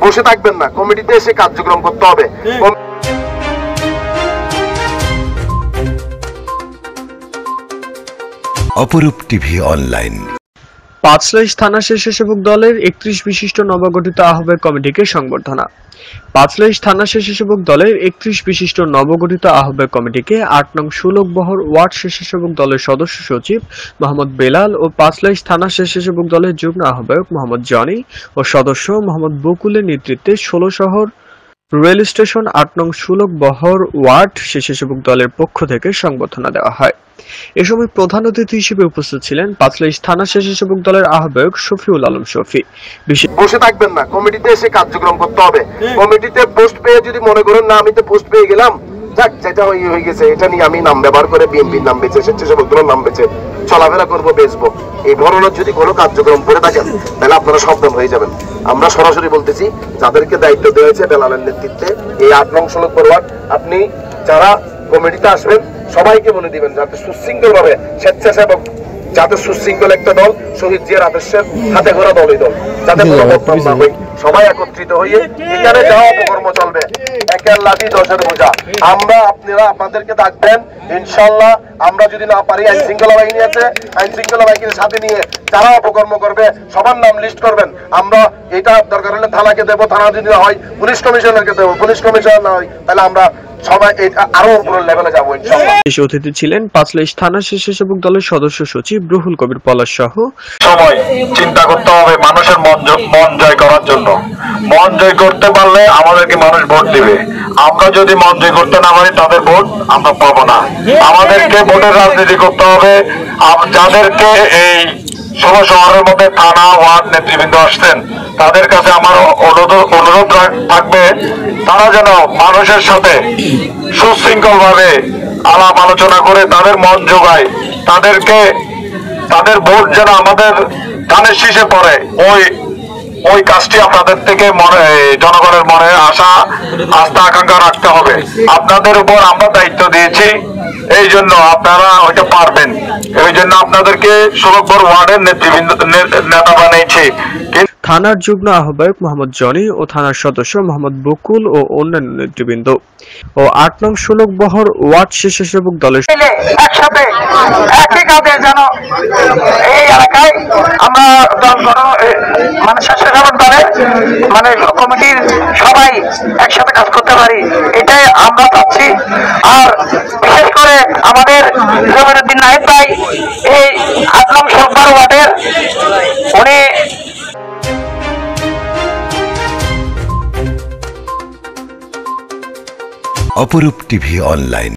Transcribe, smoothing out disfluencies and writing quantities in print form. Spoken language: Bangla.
বসে থাকবেন না, কমিটিতে এসে কার্যক্রম করতে হবে। অপরূপ টিভি অনলাইন। পাঁচলাইশ থানা স্বেচ্ছাসেবক দলের 31 বিশিষ্ট নবগঠিত আহ্বায়ক কমিটিকে সংবর্ধনা। পাঁচলাইশ থানা স্বেচ্ছাসেবক দলের 31 বিশিষ্ট নবগঠিত আহ্বায়ক কমিটিকে 8 নং সুলকবহর ওয়ার্ড স্বেচ্ছাসেবক দলের সদস্য সচিব মোহাম্মদ বেলাল ও পাঁচলাইশ থানা স্বেচ্ছাসেবক দলের যুগ্ম আহ্বায়ক মোহাম্মদ জনি ও সদস্য মোহাম্মদ বকুলের নেতৃত্বে 16 শহর রেল স্টেশন 8 নং সুলকবহর ওয়ার্ড স্বেচ্ছাসেবক দলের পক্ষ থেকে সংবর্ধনা দেওয়া হয়। এ সময় প্রধান অতিথি হিসেবে উপস্থিত ছিলেন পাঁচলাইশ থানা স্বেচ্ছাসেবক দলের আহ্বায়ক শফিউল আলম শফি। বসে থাকবেন না, কমিটিতে এসে কার্যক্রম করতে হবে। কমিটিতে পোস্ট পেয়ে যদি মনে করেন না আমি তো পোস্ট পেয়ে গেলাম, যাক যেটা হয়ে গেছে এটা নিয়ে আমি নাম ব্যবহার করে বিএনপির নাম বেঁচে স্বেচ্ছাসেবক দলের নাম বেঁচে চলাফেরা করবো, বেচবো, এই ধরনের যদি কোনো কার্যক্রম করে থাকেন তাহলে আপনারা সাবধান হয়ে যাবেন। আমরা সরাসরি বলতেছি, যাদেরকে দায়িত্ব দেওয়া হয়েছে বেলালের নেতৃত্বে এই 8 নং সুলকবহর ওয়ার্ড, আপনি যারা কমিটিতে আসবেন সবাইকে বলে দিবেন যাতে সুশৃঙ্খল ভাবে স্বেচ্ছাসেবক, যাতে সুশৃঙ্খল একটা দল, শহীদ জিয়ার আদর্শের হাতে গড়া দল, এই দল যাতে কোনো বদনাম না হয়, সবাই একত্রিত হয়ে এখানে যাওয়া অপকর্ম চলবে, একের লাঠি 10-এর বোঝা। আমরা আপনারা আপনাদেরকে ডাকবেন, ইনশাল্লাহ আমরা যদি না পারি আইন শৃঙ্খলা বাহিনী আছে, আইন শৃঙ্খলা বাহিনীর সাথে নিয়ে যারা অপকর্ম করবে সবার নাম লিস্ট করবেন। আমরা এটা দরকার হলে থানাকে দেবো, থানা যদি না হয় পুলিশ কমিশনারকে দেবো, পুলিশ কমিশনার না হয় তাহলে আমরা সবাই আরো উপরের লেভেলে যাবো ইনশাআল্লাহ। বিশেষ অতিথি ছিলেন পাঁচলাইশ থানা স্বেচ্ছাসেবক দলের সদস্য সচিব রুহুল কবির পলাশ সহ। সময় চিন্তা করতে হবে মানুষের মন জয় করার জন্য। মন জয় করতে পারলে আমাদেরকে মানুষ ভোট দিবে। আমরা যদি মন জয় করতে না পারি তাদের ভোট আমরা পাবো না। আমাদেরকে ভোটের রাজনীতি করতে হবে। যাদেরকে এই 16 শহরের মধ্যে থানা ওয়ার্ড নেতৃবৃন্দ আসছেন তাদের কাছে আমার অনুরোধ থাকবে, তারা যেন মানুষের সাথে সুশৃঙ্খল ভাবে আলাপ আলোচনা করে তাদের মন জোগায়, তাদের ভোট যেন আমাদের ধানের শীষে পড়ে, ওই কাজটি আপনাদের থেকে জনগণের মনে আশা আস্থা আকাঙ্ক্ষা রাখতে হবে। আপনাদের উপর আমরা দায়িত্ব দিয়েছি, এই জন্য আপনারা ওইটা পারবেন, এই জন্য আপনাদেরকে সুলকবহর ওয়ার্ডের নেতা বানিয়েছি। থানার যুগ্ম আহ্বায়ক মোহাম্মদ জনি ও থানার সদস্য মোহাম্মদ বকুল ও অন্যান্য নেতৃবৃন্দ ও 8 নং সুলকবহর ওয়ার্ড স্বেচ্ছাসেবক দলের একসাথে একই কাজে যেন এই এলাকায় আমরা মানে স্বেচ্ছাসেবক দলের মানে কমিটির সবাই একসাথে কাজ করতে পারি, এটাই আমরা চাচ্ছি। আর বিশেষ করে আমাদের জমিরুদ্দিন নাহিদ ভাই এই 8 নং সুলকবহর ওয়ার্ডের, উনি অপরূপ টিভি অনলাইন।